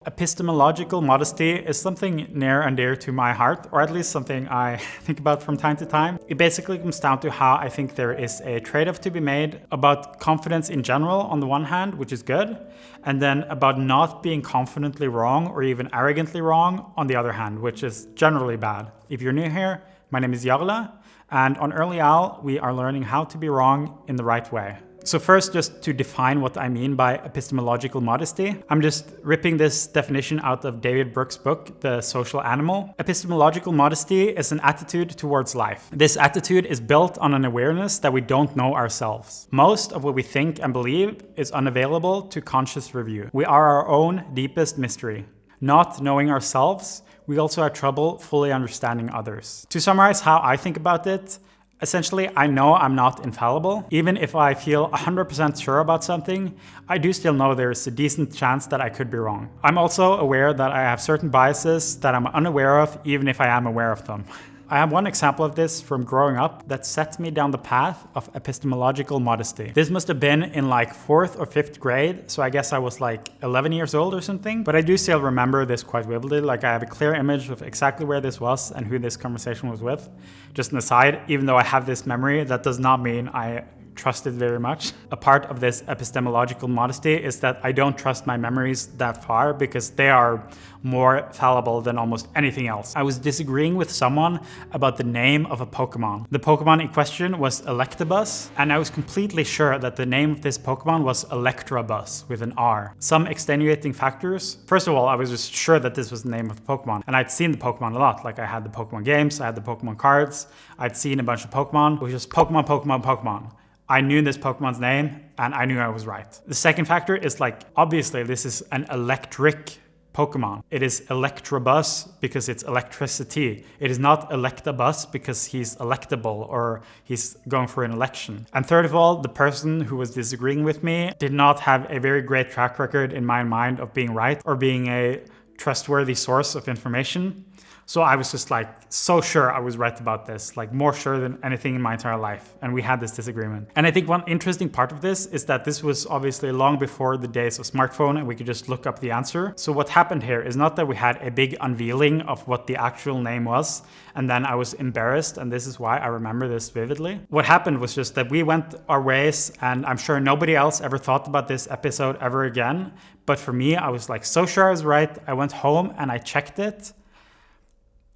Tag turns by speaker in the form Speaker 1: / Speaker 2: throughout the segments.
Speaker 1: Epistemological modesty is something near and dear to my heart, or at least something I think about from time to time. It basically comes down to how I think there is a trade-off to be made about confidence in general on the one hand, which is good, and then about not being confidently wrong or even arrogantly wrong on the other hand, which is generally bad. If you're new here, my name is Jarle, and on Early Owl, we are learning how to be wrong in the right way. So first, just to define what I mean by epistemological modesty, I'm just ripping this definition out of David Brooks' book, The Social Animal. Epistemological modesty is an attitude towards life. This attitude is built on an awareness that we don't know ourselves. Most of what we think and believe is unavailable to conscious review. We are our own deepest mystery. Not knowing ourselves, we also have trouble fully understanding others. To summarize how I think about it, essentially, I know I'm not infallible. Even if I feel 100% sure about something, I do still know there's a decent chance that I could be wrong. I'm also aware that I have certain biases that I'm unaware of, even if I am aware of them. I have one example of this from growing up that set me down the path of epistemological modesty. This must have been in like 4th or 5th grade, so I guess I was like 11 years old or something, but I do still remember this quite vividly. Like I have a clear image of exactly where this was and who this conversation was with. Just an aside, even though I have this memory, that does not mean I trust it very much. A part of this epistemological modesty is that I don't trust my memories that far because they are more fallible than almost anything else. I was disagreeing with someone about the name of a Pokemon. The Pokemon in question was Electabuzz, and I was completely sure that the name of this Pokemon was Electrabuzz with an R. Some extenuating factors. First of all, I was just sure that this was the name of the Pokemon, and I'd seen the Pokemon a lot. Like I had the Pokemon games, I had the Pokemon cards, I'd seen a bunch of Pokemon. It was just Pokemon, Pokemon, Pokemon. I knew this Pokemon's name and I knew I was right. The second factor is like, obviously this is an electric Pokemon. It is Electrabuzz because it's electricity. It is not Electabuzz because he's electable or he's going for an election. And third of all, the person who was disagreeing with me did not have a very great track record in my mind of being right or being a trustworthy source of information. So I was just like so sure I was right about this, like more sure than anything in my entire life. And we had this disagreement. And I think one interesting part of this is that this was obviously long before the days of smartphone and we could just look up the answer. So what happened here is not that we had a big unveiling of what the actual name was and then I was embarrassed, and this is why I remember this vividly. What happened was just that we went our ways, and I'm sure nobody else ever thought about this episode ever again. But for me, I was like so sure I was right. I went home and I checked it.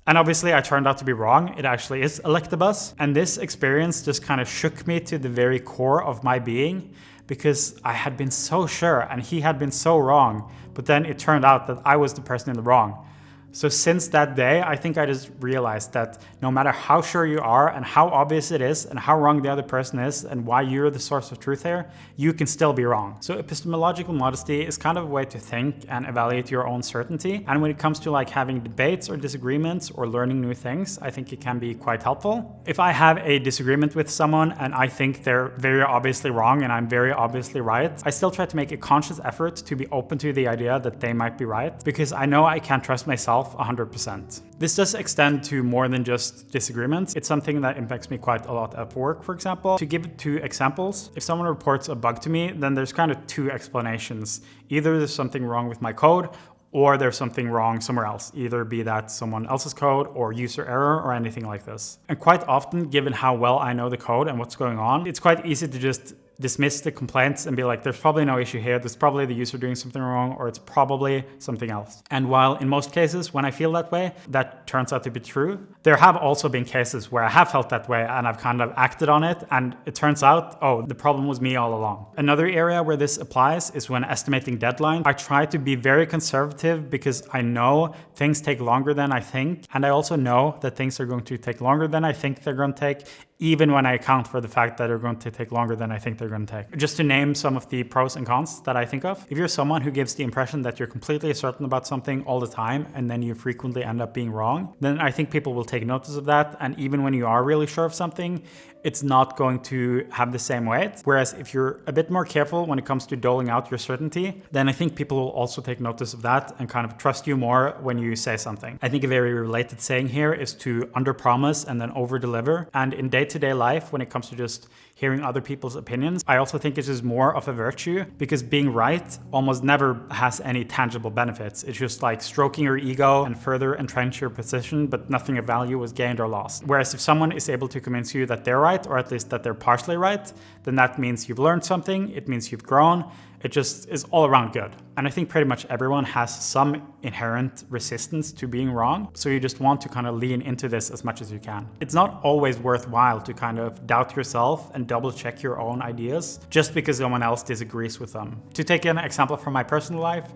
Speaker 1: And obviously I turned out to be wrong. It actually is Electabuzz. And this experience just kind of shook me to the very core of my being because I had been so sure and he had been so wrong. But then it turned out that I was the person in the wrong. So since that day, I think I just realized that no matter how sure you are and how obvious it is and how wrong the other person is and why you're the source of truth here, you can still be wrong. So epistemological modesty is kind of a way to think and evaluate your own certainty. And when it comes to like having debates or disagreements or learning new things, I think it can be quite helpful. If I have a disagreement with someone and I think they're very obviously wrong and I'm very obviously right, I still try to make a conscious effort to be open to the idea that they might be right because I know I can't trust myself 100%. This does extend to more than just disagreements. It's something that impacts me quite a lot at work, for example. To give 2 examples, if someone reports a bug to me, then there's kind of 2 explanations. Either there's something wrong with my code, or there's something wrong somewhere else, either be that someone else's code or user error or anything like this. And quite often, given how well I know the code and what's going on, it's quite easy to just dismiss the complaints and be like, there's probably no issue here, there's probably the user doing something wrong, or it's probably something else. And while in most cases, when I feel that way, that turns out to be true, there have also been cases where I have felt that way and I've kind of acted on it, and it turns out, oh, the problem was me all along. Another area where this applies is when estimating deadline. I try to be very conservative because I know things take longer than I think, and I also know that things are going to take longer than I think they're going to take, even when I account for the fact that they're going to take longer than I think they're going to take. Just to name some of the pros and cons that I think of. If you're someone who gives the impression that you're completely certain about something all the time and then you frequently end up being wrong, then I think people will take notice of that. And even when you are really sure of something, it's not going to have the same weight. Whereas if you're a bit more careful when it comes to doling out your certainty, then I think people will also take notice of that and kind of trust you more when you say something. I think a very related saying here is to underpromise and then overdeliver. And in day-to-day life, when it comes to just hearing other people's opinions, opinions. I also think it is more of a virtue because being right almost never has any tangible benefits. It's just like stroking your ego and further entrench your position, but nothing of value was gained or lost. Whereas if someone is able to convince you that they're right, or at least that they're partially right, then that means you've learned something, it means you've grown, it just is all around good. And I think pretty much everyone has some inherent resistance to being wrong. So you just want to kind of lean into this as much as you can. It's not always worthwhile to kind of doubt yourself and double check your own ideas just because someone else disagrees with them. To take an example from my personal life,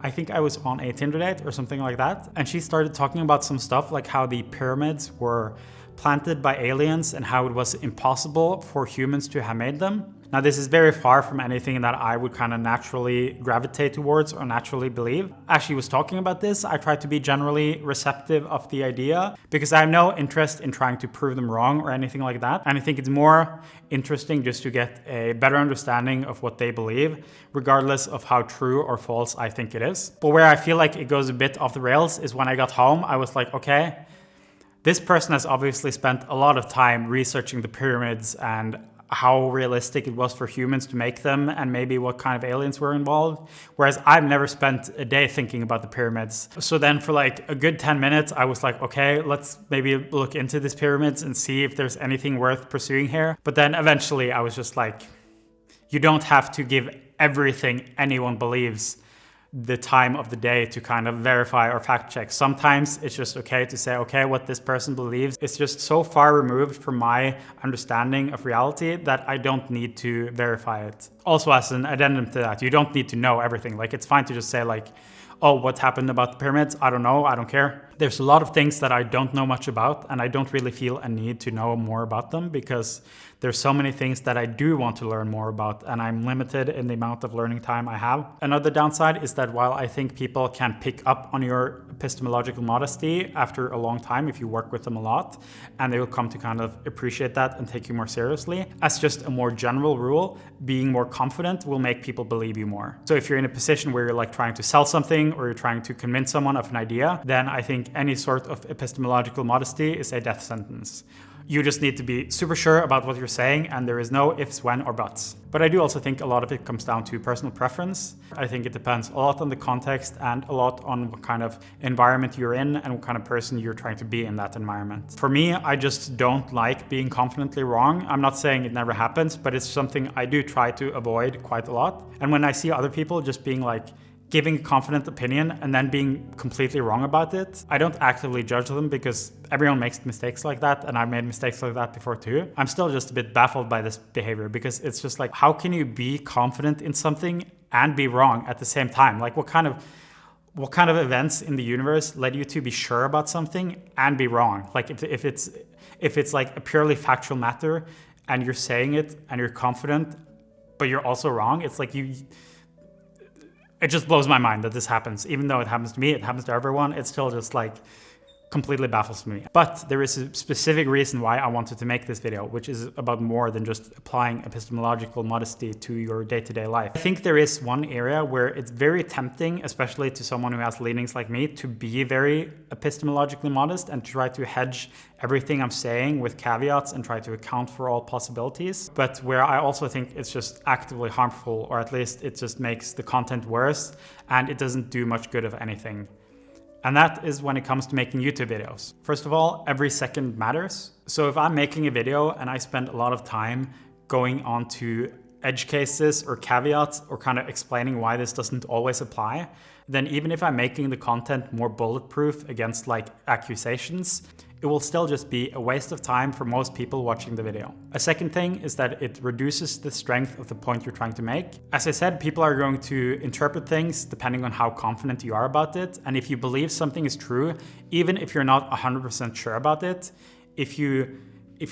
Speaker 1: I think I was on a Tinder date or something like that. And she started talking about some stuff like how the pyramids were planted by aliens and how it was impossible for humans to have made them. Now, this is very far from anything that I would kind of naturally gravitate towards or naturally believe. As she was talking about this, I tried to be generally receptive of the idea because I have no interest in trying to prove them wrong or anything like that. And I think it's more interesting just to get a better understanding of what they believe, regardless of how true or false I think it is. But where I feel like it goes a bit off the rails is when I got home, I was like, okay, this person has obviously spent a lot of time researching the pyramids and how realistic it was for humans to make them and maybe what kind of aliens were involved. Whereas I've never spent a day thinking about the pyramids. So then for like a good 10 minutes, I was like, okay, let's maybe look into these pyramids and see if there's anything worth pursuing here. But then eventually I was just like, you don't have to give everything anyone believes the time of the day to kind of verify or fact check. Sometimes it's just okay to say, okay, what this person believes is just so far removed from my understanding of reality that I don't need to verify it. Also, as an addendum to that, you don't need to know everything. Like, it's fine to just say like, oh, what happened about the pyramids? I don't know, I don't care. There's a lot of things that I don't know much about, and I don't really feel a need to know more about them because there's so many things that I do want to learn more about, and I'm limited in the amount of learning time I have. Another downside is that while I think people can pick up on your epistemological modesty after a long time if you work with them a lot, and they will come to kind of appreciate that and take you more seriously, as just a more general rule, being more confident will make people believe you more. So if you're in a position where you're like trying to sell something or you're trying to convince someone of an idea, then I think any sort of epistemological modesty is a death sentence. You just need to be super sure about what you're saying, and there is no ifs, when, or buts. But I do also think a lot of it comes down to personal preference. I think it depends a lot on the context and a lot on what kind of environment you're in and what kind of person you're trying to be in that environment. For me, I just don't like being confidently wrong. I'm not saying it never happens, but it's something I do try to avoid quite a lot. And when I see other people just being like, giving a confident opinion and then being completely wrong about it, I don't actively judge them because everyone makes mistakes like that, and I've made mistakes like that before too. I'm still just a bit baffled by this behavior because it's just like, how can you be confident in something and be wrong at the same time? Like, what kind of events in the universe led you to be sure about something and be wrong? Like, if it's like a purely factual matter and you're saying it and you're confident, but you're also wrong, it's like it just blows my mind that this happens. Even though it happens to me, it happens to everyone, it still just like completely baffles me. But there is a specific reason why I wanted to make this video, which is about more than just applying epistemological modesty to your day-to-day life. I think there is one area where it's very tempting, especially to someone who has leanings like me, to be very epistemologically modest and try to hedge everything I'm saying with caveats and try to account for all possibilities. But where I also think it's just actively harmful, or at least it just makes the content worse and it doesn't do much good of anything. And that is when it comes to making YouTube videos. First of all, every second matters. So if I'm making a video and I spend a lot of time going on to edge cases or caveats or kind of explaining why this doesn't always apply, then even if I'm making the content more bulletproof against like accusations, it will still just be a waste of time for most people watching the video. A second thing is that it reduces the strength of the point you're trying to make. As I said, people are going to interpret things depending on how confident you are about it. And if you believe something is true, even if you're not 100% sure about it, if you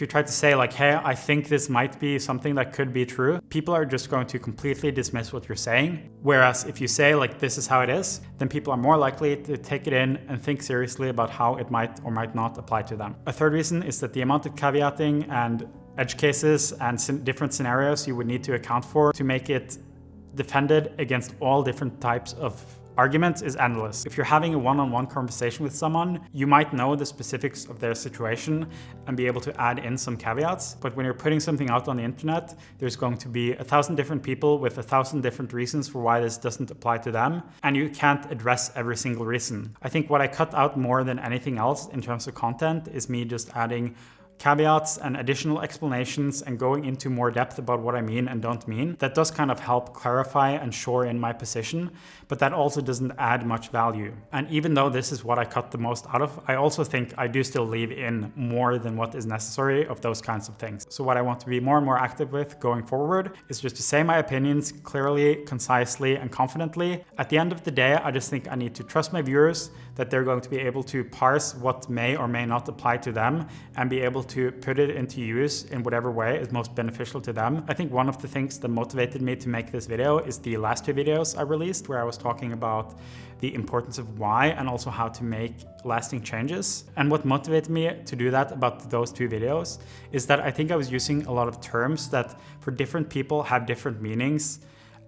Speaker 1: try to say like, hey, I think this might be something that could be true, people are just going to completely dismiss what you're saying. Whereas if you say like, this is how it is, then people are more likely to take it in and think seriously about how it might or might not apply to them. A third reason is that the amount of caveating and edge cases and different scenarios you would need to account for to make it defended against all different types of Arguments is endless. If you're having a one-on-one conversation with someone, you might know the specifics of their situation and be able to add in some caveats. But when you're putting something out on the internet, there's going to be 1,000 different people with 1,000 different reasons for why this doesn't apply to them, and you can't address every single reason. I think what I cut out more than anything else in terms of content is me just adding caveats and additional explanations and going into more depth about what I mean and don't mean. That does kind of help clarify and shore in my position, but that also doesn't add much value. And even though this is what I cut the most out of, I also think I do still leave in more than what is necessary of those kinds of things. So what I want to be more and more active with going forward is just to say my opinions clearly, concisely, and confidently. At the end of the day, I just think I need to trust my viewers that they're going to be able to parse what may or may not apply to them and be able to put it into use in whatever way is most beneficial to them. I think one of the things that motivated me to make this video is the last 2 videos I released, where I was talking about the importance of why and also how to make lasting changes. And what motivated me to do that about those 2 videos is that I think I was using a lot of terms that for different people have different meanings,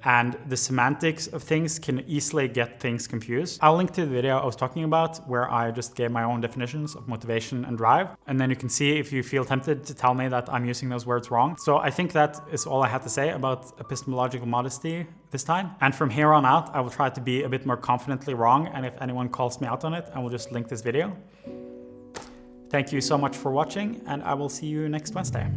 Speaker 1: and the semantics of things can easily get things confused. I'll link to the video I was talking about where I just gave my own definitions of motivation and drive, and then you can see if you feel tempted to tell me that I'm using those words wrong. So I think that is all I had to say about epistemological modesty this time. And from here on out, I will try to be a bit more confidently wrong, and if anyone calls me out on it, I will just link this video. Thank you so much for watching, and I will see you next Wednesday.